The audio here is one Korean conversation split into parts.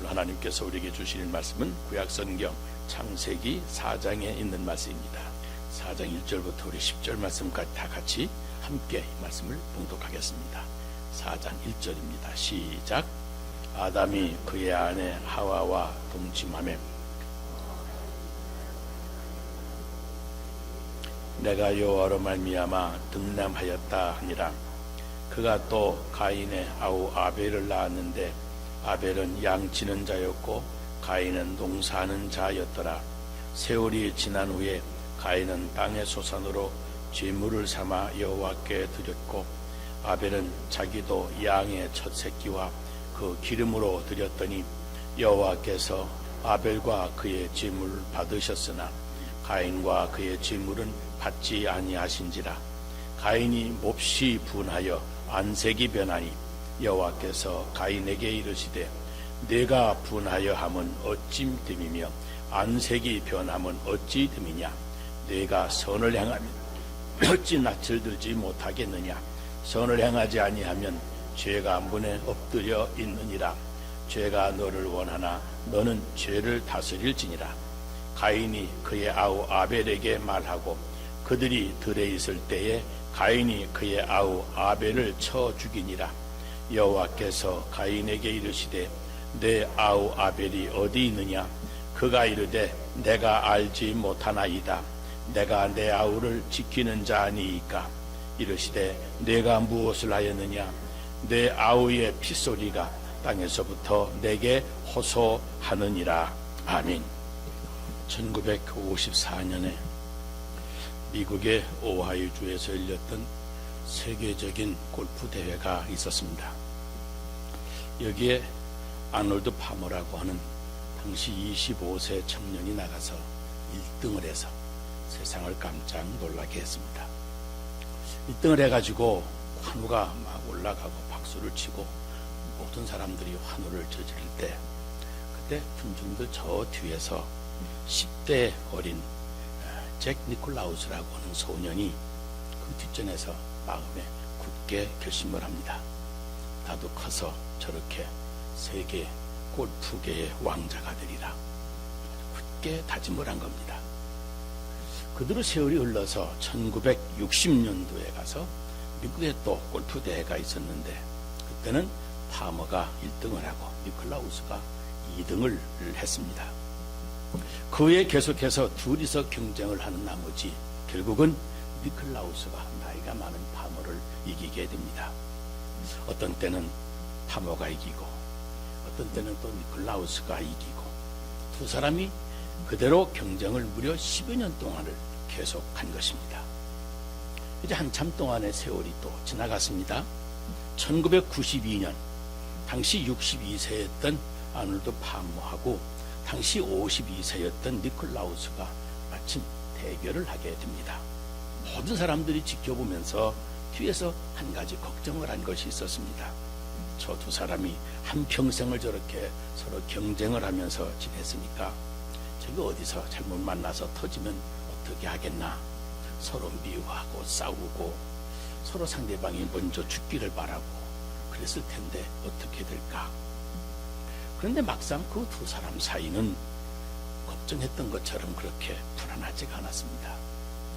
오늘 하나님께서 우리에게 주시는 말씀은 구약성경 창세기 4장에 있는 말씀입니다. 4장 1절부터 우리 10절 말씀까지 다 같이 함께 이 말씀을 봉독하겠습니다. 4장 1절입니다. 시작. 아담이 그의 아내 하와와 동침하며 내가 여호와로 말미암아 등남하였다 하니라. 그가 또 가인의 아우 아벨을 낳았는데 아벨은 양치는 자였고 가인은 농사하는 자였더라. 세월이 지난 후에 가인은 땅의 소산으로 제물을 삼아 여호와께 드렸고 아벨은 자기도 양의 첫 새끼와 그 기름으로 드렸더니 여호와께서 아벨과 그의 제물을 받으셨으나 가인과 그의 제물은 받지 아니하신지라. 가인이 몹시 분하여 안색이 변하니 여호와께서 가인에게 이르시되 내가 분하여 함은 어찌 됨이며 안색이 변함은 어찌 됨이냐. 내가 선을 행하면 어찌 낯을 들지 못하겠느냐. 선을 행하지 아니하면 죄가 문에 엎드려 있느니라. 죄가 너를 원하나 너는 죄를 다스릴지니라. 가인이 그의 아우 아벨에게 말하고 그들이 들에 있을 때에 가인이 그의 아우 아벨을 쳐 죽이니라. 여호와께서 가인에게 이르시되 내 아우 아벨이 어디 있느냐. 그가 이르되 내가 알지 못하나이다. 내가 내 아우를 지키는 자 아니이까. 이르시되 내가 무엇을 하였느냐. 내 아우의 핏소리가 땅에서부터 내게 호소하느니라. 아멘. 1954년에 미국의 오하이주에서 열렸던 세계적인 골프 대회가 있었습니다. 여기에 아놀드 파머라고 하는 당시 25세 청년이 나가서 1등을 해서 세상을 깜짝 놀라게 했습니다. 1등을 해가지고 환호가 막 올라가고 박수를 치고 모든 사람들이 환호를 저지를 때 그때 군중들 저 뒤에서 10대 어린 잭 니콜라우스라고 하는 소년이 그 뒷전에서 마음에 굳게 결심을 합니다. 나도 커서 저렇게 세계 골프계의 왕자가 되리라. 굳게 다짐을 한 겁니다. 그대로 세월이 흘러서 1960년도에 가서 미국에 또 골프 대회가 있었는데 그때는 파머가 1등을 하고 니콜라우스가 2등을 했습니다. 그 후에 계속해서 둘이서 경쟁을 하는 나머지 결국은 니콜라우스가 나이가 많은 파머를 이기게 됩니다. 어떤 때는 파머가 이기고 어떤 때는 또 니콜라우스가 이기고 두 사람이 그대로 경쟁을 무려 10여 년 동안을 계속한 것입니다. 이제 한참 동안의 세월이 또 지나갔습니다. 1992년 당시 62세였던 아놀드 파머하고 당시 52세였던 니콜라우스가 마침 대결을 하게 됩니다. 모든 사람들이 지켜보면서 뒤에서 한 가지 걱정을 한 것이 있었습니다. 저 두 사람이 한평생을 저렇게 서로 경쟁을 하면서 지냈으니까 저기 어디서 잘못 만나서 터지면 어떻게 하겠나. 서로 미워하고 싸우고 서로 상대방이 먼저 죽기를 바라고 그랬을 텐데 어떻게 될까. 그런데 막상 그 두 사람 사이는 걱정했던 것처럼 그렇게 불안하지가 않았습니다.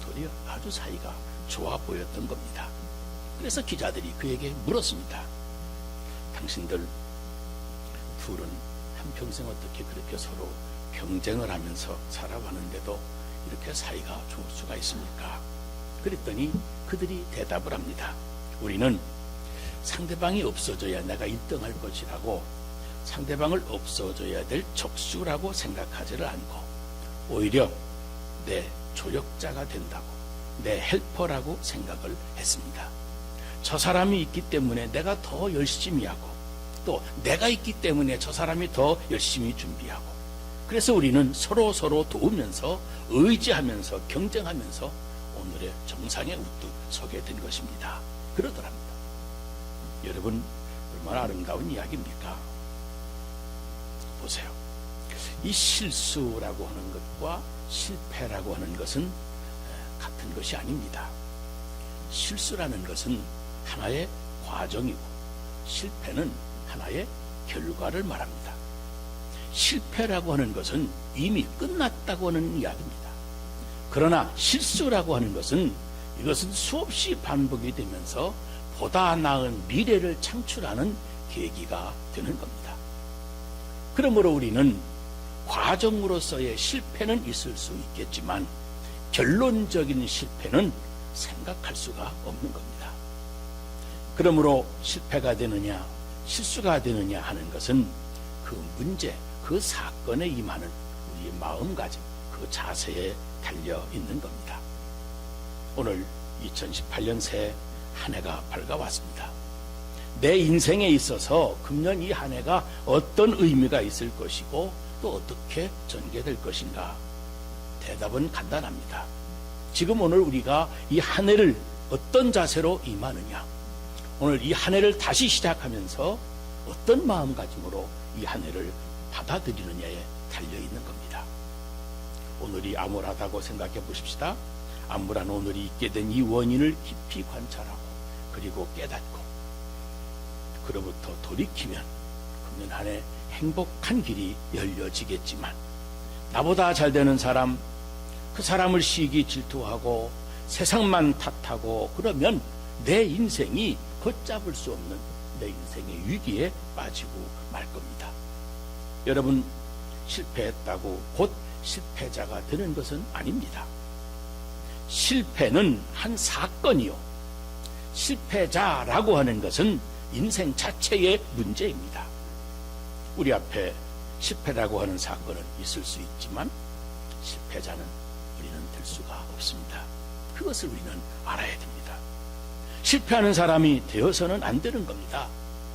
도리어 아주 사이가 좋아 보였던 겁니다. 그래서 기자들이 그에게 물었습니다. 당신들 둘은 한평생 어떻게 그렇게 서로 경쟁을 하면서 살아왔는데도 이렇게 사이가 좋을 수가 있습니까? 그랬더니 그들이 대답을 합니다. 우리는 상대방이 없어져야 내가 1등할 것이라고 상대방을 없어져야 될 적수라고 생각하지를 않고 오히려 내 조력자가 된다고 내 헬퍼라고 생각을 했습니다. 저 사람이 있기 때문에 내가 더 열심히 하고 또 내가 있기 때문에 저 사람이 더 열심히 준비하고 그래서 우리는 서로 도우면서 의지하면서 경쟁하면서 오늘의 정상에 우뚝 서게 된 것입니다. 그러더랍니다. 여러분 얼마나 아름다운 이야기입니까? 보세요. 이 실수라고 하는 것과 실패라고 하는 것은 같은 것이 아닙니다. 실수라는 것은 하나의 과정이고 실패는 하나의 결과를 말합니다. 실패라고 하는 것은 이미 끝났다고 하는 이야기입니다. 그러나 실수라고 하는 것은 이것은 수없이 반복이 되면서 보다 나은 미래를 창출하는 계기가 되는 겁니다. 그러므로 우리는 과정으로서의 실패는 있을 수 있겠지만 결론적인 실패는 생각할 수가 없는 겁니다. 그러므로 실패가 되느냐 실수가 되느냐 하는 것은 그 문제, 그 사건에 임하는 우리의 마음가짐, 그 자세에 달려 있는 겁니다. 오늘 2018년 새 한 해가 밝아왔습니다. 내 인생에 있어서 금년 이 한 해가 어떤 의미가 있을 것이고 또 어떻게 전개될 것인가? 대답은 간단합니다. 지금 오늘 우리가 이 한 해를 어떤 자세로 임하느냐, 오늘 이 한 해를 다시 시작하면서 어떤 마음가짐으로 이 한 해를 받아들이느냐에 달려있는 겁니다. 오늘이 암울하다고 생각해 보십시다. 암울한 오늘이 있게 된 이 원인을 깊이 관찰하고 그리고 깨닫고 그로부터 돌이키면 금년 한 해 행복한 길이 열려지겠지만 나보다 잘 되는 사람, 그 사람을 시기 질투하고 세상만 탓하고 그러면 내 인생이 걷잡을 수 없는 내 인생의 위기에 빠지고 말 겁니다. 여러분, 실패했다고 곧 실패자가 되는 것은 아닙니다. 실패는 한 사건이요, 실패자라고 하는 것은 인생 자체의 문제입니다. 우리 앞에 실패라고 하는 사건은 있을 수 있지만 실패자는 우리는 될 수가 없습니다. 그것을 우리는 알아야 됩니다. 실패하는 사람이 되어서는 안 되는 겁니다.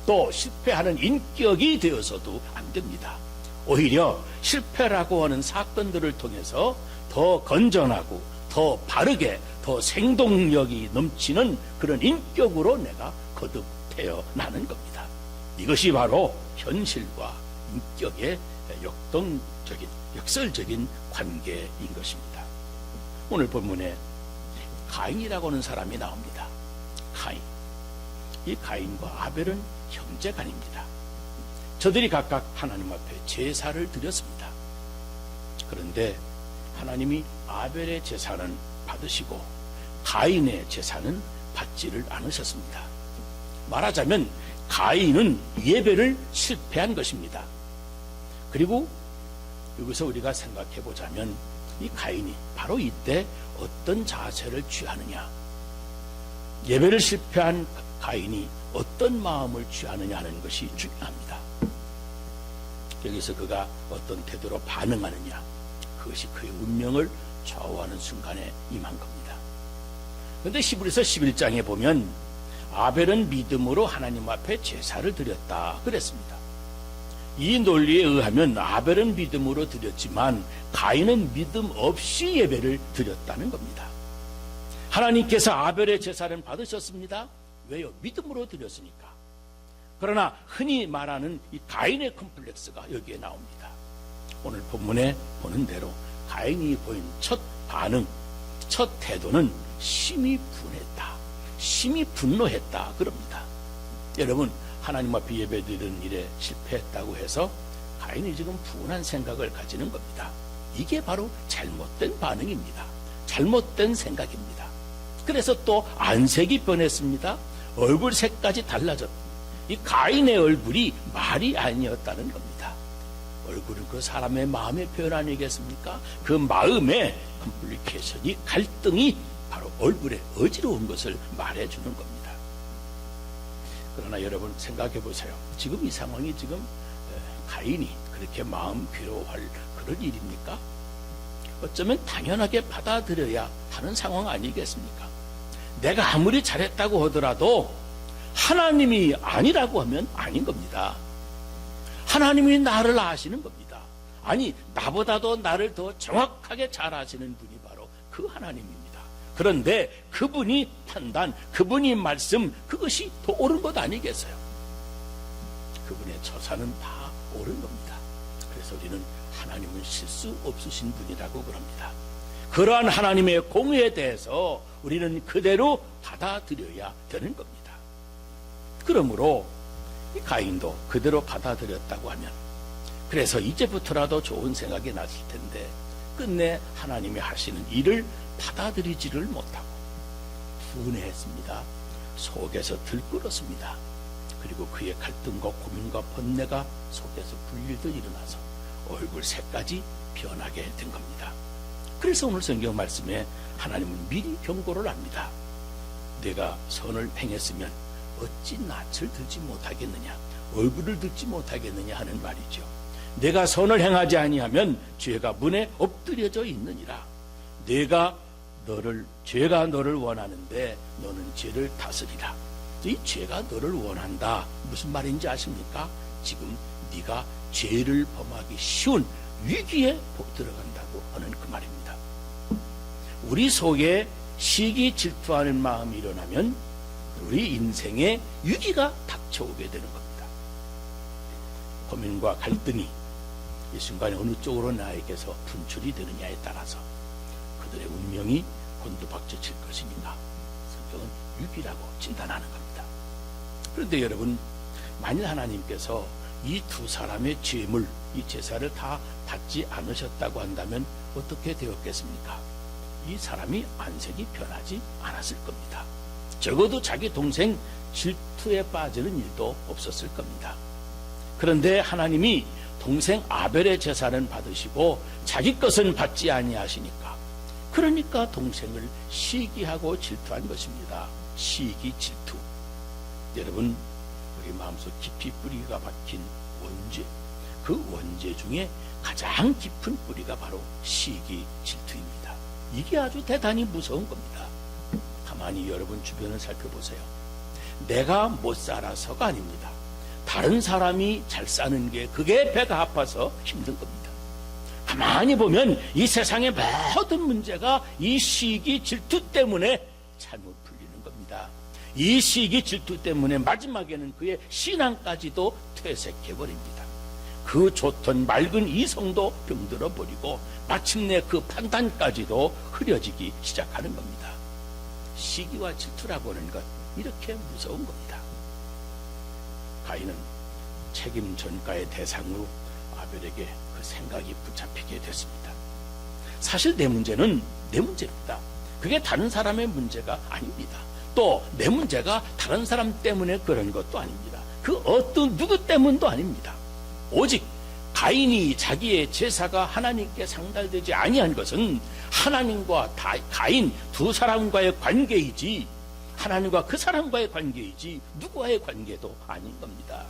또 실패하는 인격이 되어서도 안 됩니다. 오히려 실패라고 하는 사건들을 통해서 더 건전하고 더 바르게 더 생동력이 넘치는 그런 인격으로 내가 거듭 태어나는 겁니다. 이것이 바로 현실과 인격의 역동적인 역설적인 관계인 것입니다. 오늘 본문에 가인이라고 하는 사람이 나옵니다. 가인. 이 가인과 아벨은 형제간입니다. 저들이 각각 하나님 앞에 제사를 드렸습니다. 그런데 하나님이 아벨의 제사는 받으시고 가인의 제사는 받지를 않으셨습니다. 말하자면 가인은 예배를 실패한 것입니다. 그리고 여기서 우리가 생각해 보자면 이 가인이 바로 이때 어떤 자세를 취하느냐, 예배를 실패한 가인이 어떤 마음을 취하느냐 하는 것이 중요합니다. 여기서 그가 어떤 태도로 반응하느냐, 그것이 그의 운명을 좌우하는 순간에 임한 겁니다. 그런데 히브리서 11장에 보면 아벨은 믿음으로 하나님 앞에 제사를 드렸다 그랬습니다. 이 논리에 의하면 아벨은 믿음으로 드렸지만 가인은 믿음 없이 예배를 드렸다는 겁니다. 하나님께서 아벨의 제사를 받으셨습니다. 왜요? 믿음으로 드렸으니까. 그러나 흔히 말하는 이 가인의 컴플렉스가 여기에 나옵니다. 오늘 본문에 보는 대로 가인이 보인 첫 반응, 첫 태도는 심히 분했다, 심히 분노했다 그럽니다. 여러분, 하나님 앞에 예배드리는 일에 실패했다고 해서 가인이 지금 분한 생각을 가지는 겁니다. 이게 바로 잘못된 반응입니다. 잘못된 생각입니다. 그래서 또 안색이 변했습니다. 얼굴 색까지 달라졌다. 이 가인의 얼굴이 말이 아니었다는 겁니다. 얼굴은 그 사람의 마음의 표현 아니겠습니까? 그 마음의 컴플리케이션이, 갈등이 바로 얼굴에 어지러운 것을 말해주는 겁니다. 그러나 여러분 생각해 보세요. 지금 이 상황이 지금 가인이 그렇게 마음 괴로워할 그런 일입니까? 어쩌면 당연하게 받아들여야 하는 상황 아니겠습니까? 내가 아무리 잘했다고 하더라도 하나님이 아니라고 하면 아닌 겁니다. 하나님이 나를 아시는 겁니다. 아니, 나보다도 나를 더 정확하게 잘 아시는 분이 바로 그 하나님입니다. 그런데 그분이 판단, 그분이 말씀, 그것이 더 옳은 것 아니겠어요? 그분의 처사는 다 옳은 겁니다. 그래서 우리는 하나님은 실수 없으신 분이라고 그럽니다. 그러한 하나님의 공의에 대해서 우리는 그대로 받아들여야 되는 겁니다. 그러므로 이 가인도 그대로 받아들였다고 하면 그래서 이제부터라도 좋은 생각이 났을 텐데 끝내 하나님이 하시는 일을 받아들이지를 못하고 분해했습니다. 속에서 들끓었습니다. 그리고 그의 갈등과 고민과 번뇌가 속에서 불일듯 일어나서 얼굴 색까지 변하게 된 겁니다. 그래서 오늘 성경 말씀에 하나님은 미리 경고를 합니다. 내가 선을 행했으면 어찌 낯을 들지 못하겠느냐, 얼굴을 들지 못하겠느냐 하는 말이죠. 내가 선을 행하지 아니하면 죄가 문에 엎드려져 있느니라. 죄가 너를 원하는데 너는 죄를 다스리라. 이 죄가 너를 원한다. 무슨 말인지 아십니까? 지금 네가 죄를 범하기 쉬운 위기에 들어간다고 하는 그 말입니다. 우리 속에 시기 질투하는 마음이 일어나면 우리 인생에 위기가 닥쳐오게 되는 겁니다. 고민과 갈등이 이 순간에 어느 쪽으로 나에게서 분출이 되느냐에 따라서 그들의 운명이 곤두박질 칠 것이니까 성경은 위기라고 진단하는 겁니다. 그런데 여러분, 만일 하나님께서 이 두 사람의 죄물, 이 제사를 다 받지 않으셨다고 한다면 어떻게 되었겠습니까? 이 사람이 안색이 변하지 않았을 겁니다. 적어도 자기 동생 질투에 빠지는 일도 없었을 겁니다. 그런데 하나님이 동생 아벨의 제사는 받으시고 자기 것은 받지 아니하시니까, 그러니까 동생을 시기하고 질투한 것입니다. 시기 질투. 여러분, 우리 마음속 깊이 뿌리가 박힌 원죄, 그 원죄 중에 가장 깊은 뿌리가 바로 시기 질투입니다. 이게 아주 대단히 무서운 겁니다. 가만히 여러분 주변을 살펴보세요. 내가 못 살아서가 아닙니다. 다른 사람이 잘 사는 게 그게 배가 아파서 힘든 겁니다. 가만히 보면 이 세상의 모든 문제가 이 시기 질투 때문에 잘못 풀리는 겁니다. 이 시기 질투 때문에 마지막에는 그의 신앙까지도 퇴색해버립니다. 그 좋던 맑은 이성도 병들어 버리고 마침내 그 판단까지도 흐려지기 시작하는 겁니다. 시기와 질투라고 하는 것, 이렇게 무서운 겁니다. 가인은 책임 전가의 대상으로 아벨에게 그 생각이 붙잡히게 됐습니다. 사실 내 문제는 내 문제입니다. 그게 다른 사람의 문제가 아닙니다. 또 내 문제가 다른 사람 때문에 그런 것도 아닙니다. 그 어떤 누구 때문도 아닙니다. 오직 가인이 자기의 제사가 하나님께 상달되지 아니한 것은 하나님과 가인 두 사람과의 관계이지, 하나님과 그 사람과의 관계이지 누구와의 관계도 아닌 겁니다.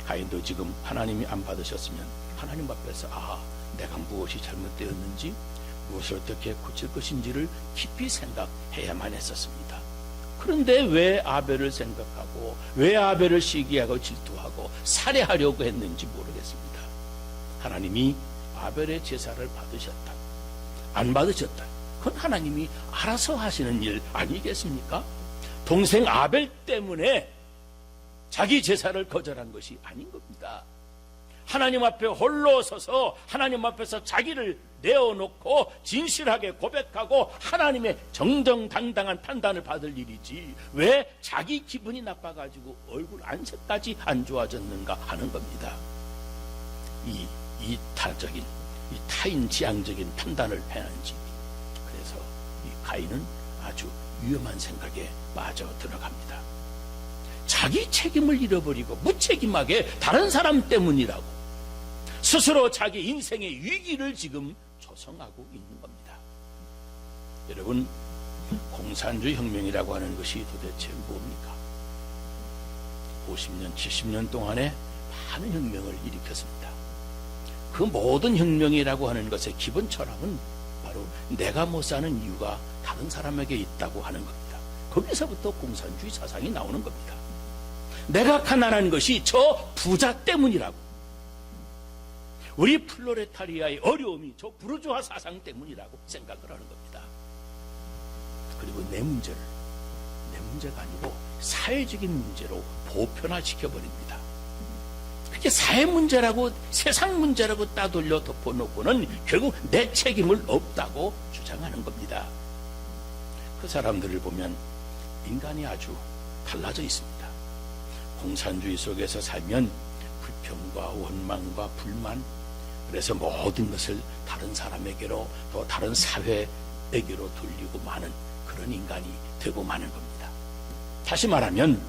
가인도 지금 하나님이 안 받으셨으면 하나님 앞에서 내가 무엇이 잘못되었는지, 무엇을 어떻게 고칠 것인지를 깊이 생각해야만 했었습니다. 그런데 왜 아벨을 생각하고 왜 아벨을 시기하고 질투하고 살해하려고 했는지 모르겠습니다. 하나님이 아벨의 제사를 받으셨다, 안 받으셨다, 그건 하나님이 알아서 하시는 일 아니겠습니까? 동생 아벨 때문에 자기 제사를 거절한 것이 아닌 겁니다. 하나님 앞에 홀로 서서 하나님 앞에서 자기를 내어놓고 진실하게 고백하고 하나님의 정정당당한 판단을 받을 일이지, 왜 자기 기분이 나빠가지고 얼굴 안색까지 안 좋아졌는가 하는 겁니다. 이 이타적인, 이 타인지향적인 판단을 행한지, 그래서 이 가인은 아주 위험한 생각에 빠져 들어갑니다. 자기 책임을 잃어버리고 무책임하게 다른 사람 때문이라고 스스로 자기 인생의 위기를 지금 조성하고 있는 겁니다. 여러분, 공산주의 혁명이라고 하는 것이 도대체 뭡니까? 50년, 70년 동안에 많은 혁명을 일으켰습니다. 그 모든 혁명이라고 하는 것의 기본 철학은 바로 내가 못 사는 이유가 다른 사람에게 있다고 하는 겁니다. 거기서부터 공산주의 사상이 나오는 겁니다. 내가 가난한 것이 저 부자 때문이라고, 우리 플로레타리아의 어려움이 저 부르주아 사상 때문이라고 생각을 하는 겁니다. 그리고 내 문제가 아니고 사회적인 문제로 보편화시켜버립니다. 그게 사회 문제라고, 세상 문제라고 따돌려 덮어놓고는 결국 내 책임을 없다고 주장하는 겁니다. 그 사람들을 보면 인간이 아주 달라져 있습니다. 공산주의 속에서 살면 불평과 원망과 불만, 그래서 모든 것을 다른 사람에게로 또 다른 사회에게로 돌리고 마는 그런 인간이 되고 마는 겁니다. 다시 말하면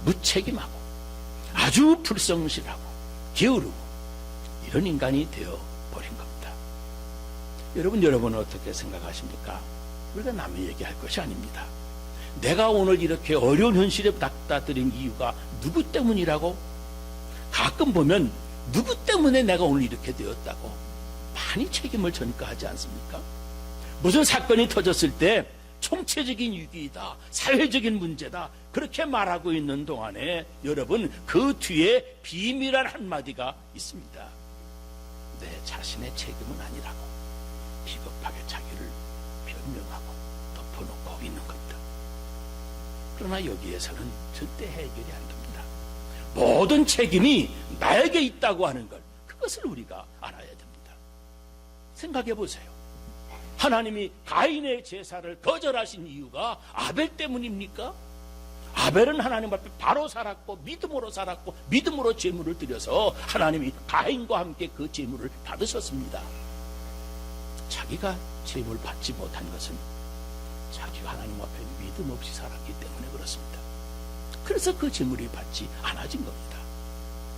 무책임하고 아주 불성실하고 게으르고 이런 인간이 되어버린 겁니다. 여러분은 어떻게 생각하십니까? 우리가 남의 얘기할 것이 아닙니다. 내가 오늘 이렇게 어려운 현실에 닥달린 이유가 누구 때문이라고? 가끔 보면 누구 때문에 내가 오늘 이렇게 되었다고 많이 책임을 전가하지 않습니까? 무슨 사건이 터졌을 때 총체적인 위기이다, 사회적인 문제다, 그렇게 말하고 있는 동안에 여러분, 그 뒤에 비밀한 한마디가 있습니다. 내 자신의 책임은 아니라고 비겁하게 자기를 변명하고 덮어놓고 있는 겁니다. 그러나 여기에서는 절대 해결이 안 됩니다. 모든 책임이 나에게 있다고 하는 걸, 그것을 우리가 알아야 됩니다. 생각해 보세요. 하나님이 가인의 제사를 거절하신 이유가 아벨 때문입니까? 아벨은 하나님 앞에 바로 살았고 믿음으로 살았고 믿음으로 제물을 드려서 하나님이 가인과 함께 그 제물을 받으셨습니다. 자기가 제물 받지 못한 것은 자기가 하나님 앞에 믿음 없이 살았기 때문에 그렇습니다. 그래서 그 제물이 받지 않아진 겁니다.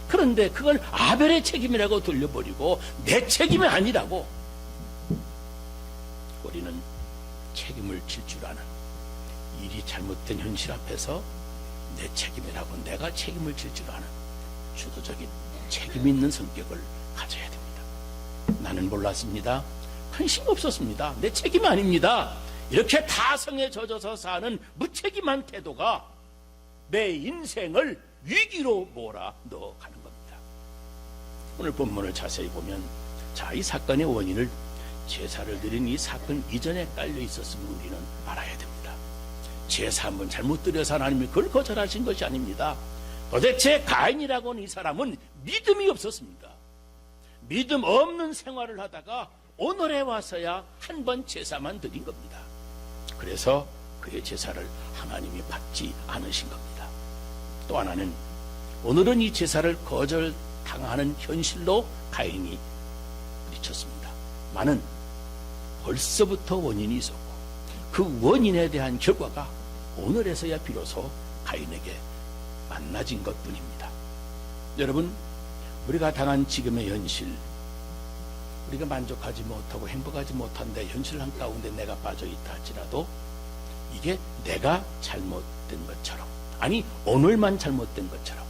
그런데 그걸 아벨의 책임이라고 돌려버리고 내 책임이 아니라고, 우리는 책임을 질 줄 아는, 일이 잘못된 현실 앞에서 내 책임이라고 내가 책임을 질 줄 아는 주도적인 책임 있는 성격을 가져야 됩니다. 나는 몰랐습니다. 관심 없었습니다. 내 책임 아닙니다. 이렇게 타성에 젖어서 사는 무책임한 태도가 내 인생을 위기로 몰아넣어가는 겁니다. 오늘 본문을 자세히 보면, 자, 이 사건의 원인을 제사를 드린 이 사건 이전에 깔려 있었음을 우리는 알아야 됩니다. 제사 한번 잘못 드려서 하나님이 그걸 거절하신 것이 아닙니다. 도대체 가인이라고 하는 이 사람은 믿음이 없었습니다. 믿음 없는 생활을 하다가 오늘에 와서야 한 번 제사만 드린 겁니다. 그래서 그의 제사를 하나님이 받지 않으신 겁니다. 또 하나는 오늘은 이 제사를 거절당하는 현실로 가인이 미쳤습니다. 많은 벌써부터 원인이 있었고 그 원인에 대한 결과가 오늘에서야 비로소 가인에게 만나진 것뿐입니다. 여러분, 우리가 당한 지금의 현실, 우리가 만족하지 못하고 행복하지 못한데 현실 한가운데 내가 빠져있다 할지라도 이게 내가 잘못된 것처럼, 아니 오늘만 잘못된 것처럼,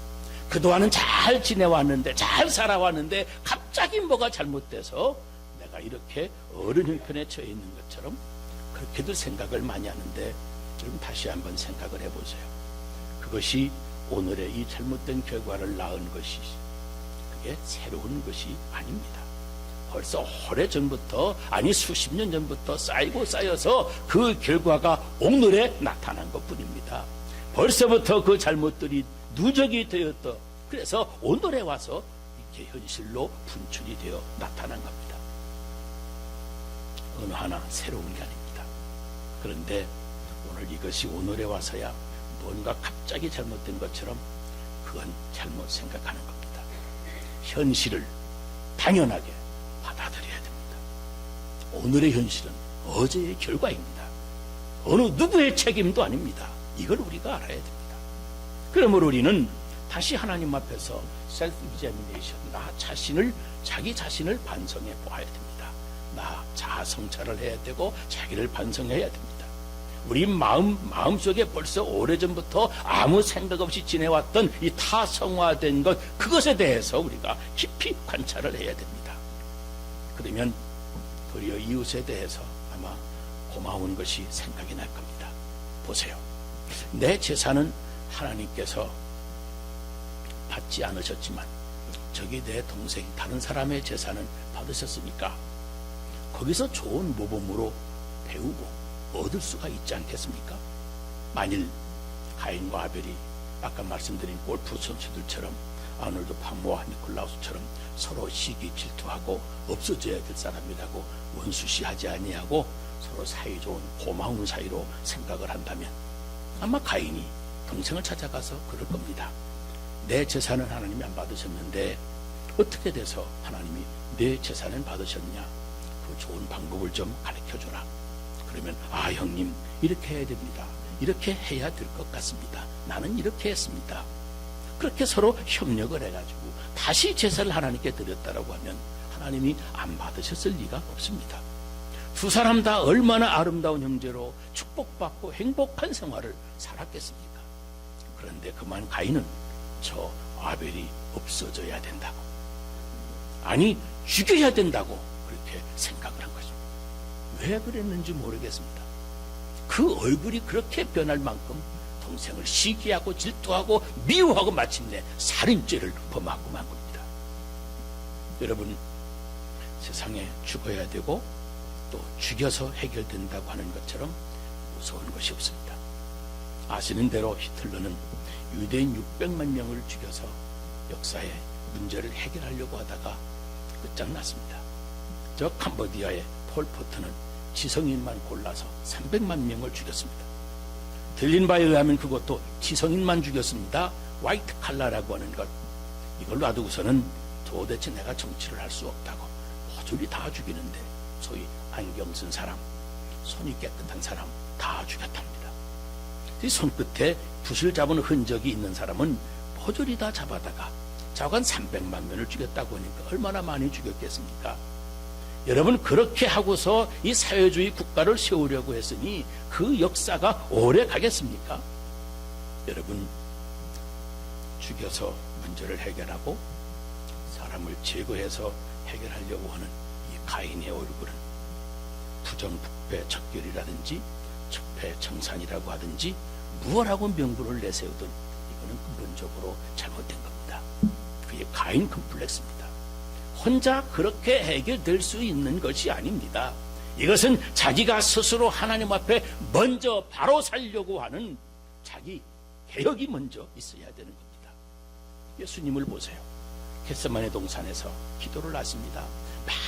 그동안은 잘 지내왔는데 잘 살아왔는데 갑자기 뭐가 잘못돼서 내가 이렇게 어른 형편에 처해 있는 것처럼 그렇게들 생각을 많이 하는데, 여러분 다시 한번 생각을 해보세요. 그것이 오늘의 이 잘못된 결과를 낳은 것이, 그게 새로운 것이 아닙니다. 벌써 오래전부터, 아니 수십 년 전부터 쌓이고 쌓여서 그 결과가 오늘에 나타난 것뿐입니다. 벌써부터 그 잘못들이 누적이 되었다. 그래서 오늘에 와서 이렇게 현실로 분출이 되어 나타난 겁니다. 어느 하나 새로운 게 아닙니다. 그런데 오늘 이것이 오늘에 와서야 뭔가 갑자기 잘못된 것처럼 그건 잘못 생각하는 겁니다. 현실을 당연하게 받아들여야 됩니다. 오늘의 현실은 어제의 결과입니다. 어느 누구의 책임도 아닙니다. 이걸 우리가 알아야 됩니다. 그러므로 우리는 다시 하나님 앞에서 셀프 이제미네이션, 나 자신을, 자기 자신을 반성해 보아야 됩니다. 나 자아 성찰을 해야 되고 자기를 반성해야 됩니다. 우리 마음속에 벌써 오래전부터 아무 생각 없이 지내왔던 이 타성화된 것, 그것에 대해서 우리가 깊이 관찰을 해야 됩니다. 그러면 도리어 이웃에 대해서 아마 고마운 것이 생각이 날 겁니다. 보세요. 내 제사는 하나님께서 받지 않으셨지만 저기 내 동생, 다른 사람의 제사는 받으셨으니까 거기서 좋은 모범으로 배우고 얻을 수가 있지 않겠습니까? 만일 가인과 아벨이 아까 말씀드린 골프 선수들처럼, 아놀드 파모와 니콜라우스처럼 서로 시기 질투하고 없어져야 될 사람이라고 원수시하지 아니하고 서로 사이좋은 고마운 사이로 생각을 한다면 아마 가인이 동생을 찾아가서 그럴 겁니다. 내 제사는 하나님이 안 받으셨는데 어떻게 돼서 하나님이 내 재산을 받으셨냐? 그 좋은 방법을 좀 가르쳐주라. 그러면 형님 이렇게 해야 됩니다. 이렇게 해야 될 것 같습니다. 나는 이렇게 했습니다. 그렇게 서로 협력을 해가지고 다시 제사를 하나님께 드렸다라고 하면 하나님이 안 받으셨을 리가 없습니다. 두 사람 다 얼마나 아름다운 형제로 축복받고 행복한 생활을 살았겠습니까? 그런데 그만 가인은 저 아벨이 없어져야 된다고, 아니 죽여야 된다고 그렇게 생각을 한 것입니다. 왜 그랬는지 모르겠습니다. 그 얼굴이 그렇게 변할 만큼 동생을 시기하고 질투하고 미워하고 마침내 살인죄를 범하고 만 겁니다. 여러분, 세상에 죽어야 되고 또 죽여서 해결된다고 하는 것처럼 무서운 것이 없습니다. 아시는 대로 히틀러는 유대인 600만 명을 죽여서 역사의 문제를 해결하려고 하다가 끝장났습니다. 저 캄보디아의 폴포트는 지성인만 골라서 300만 명을 죽였습니다. 들린 바에 의하면 그것도 지성인만 죽였습니다. 화이트 칼라라고 하는 것, 이걸 놔두고서는 도대체 내가 정치를 할 수 없다고 모조리 다 죽이는데, 소위 안경 쓴 사람, 손이 깨끗한 사람 다 죽였답니다. 이 손끝에 붓을 잡은 흔적이 있는 사람은 모조리 다 잡아다가 자관 300만 명을 죽였다고 하니까 얼마나 많이 죽였겠습니까? 여러분, 그렇게 하고서 이 사회주의 국가를 세우려고 했으니 그 역사가 오래 가겠습니까? 여러분, 죽여서 문제를 해결하고 사람을 제거해서 해결하려고 하는 이 가인의 얼굴은 부정부패 척결이라든지 척패청산이라고 하든지 무엇하고 명분을 내세우든 이거는 근본적으로 잘못된 겁니다. 그게 가인 컴플렉스입니다. 혼자 그렇게 해결될 수 있는 것이 아닙니다. 이것은 자기가 스스로 하나님 앞에 먼저 바로 살려고 하는 자기 개혁이 먼저 있어야 되는 겁니다. 예수님을 보세요. 겟세마네 동산에서 기도를 하십니다.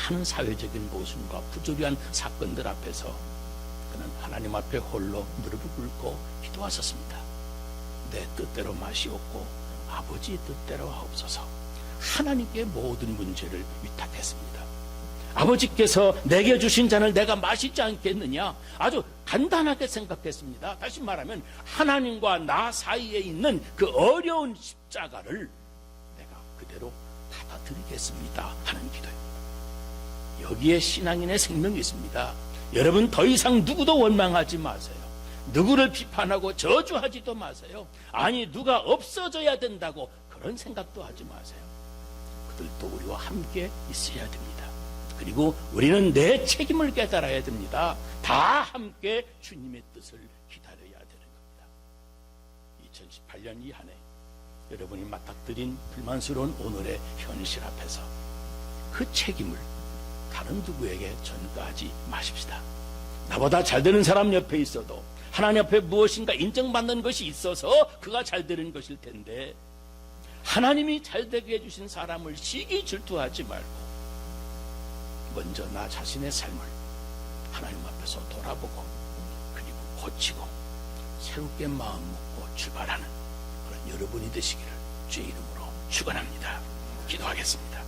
많은 사회적인 모순과 부조리한 사건들 앞에서 그는 하나님 앞에 홀로 무릎을 꿇고 기도하셨습니다. 내 뜻대로 마시옵고 아버지 뜻대로 하옵소서. 하나님께 모든 문제를 위탁했습니다. 아버지께서 내게 주신 잔을 내가 마시지 않겠느냐? 아주 간단하게 생각했습니다. 다시 말하면 하나님과 나 사이에 있는 그 어려운 십자가를 내가 그대로 받아들이겠습니다 하는 기도입니다. 여기에 신앙인의 생명이 있습니다. 여러분, 더 이상 누구도 원망하지 마세요. 누구를 비판하고 저주하지도 마세요. 아니, 누가 없어져야 된다고 그런 생각도 하지 마세요. 그들도 우리와 함께 있어야 됩니다. 그리고 우리는 내 책임을 깨달아야 됩니다. 다 함께 주님의 뜻을 기다려야 되는 겁니다. 2018년 이 한 해 여러분이 맞닥뜨린 불만스러운 오늘의 현실 앞에서 그 책임을 다른 누구에게 전가하지 마십시다. 나보다 잘 되는 사람 옆에 있어도 하나님 앞에 무엇인가 인정받는 것이 있어서 그가 잘 되는 것일 텐데, 하나님이 잘 되게 해주신 사람을 시기 질투하지 말고 먼저 나 자신의 삶을 하나님 앞에서 돌아보고 그리고 고치고 새롭게 마음 먹고 출발하는 그런 여러분이 되시기를 주의 이름으로 축원합니다. 기도하겠습니다.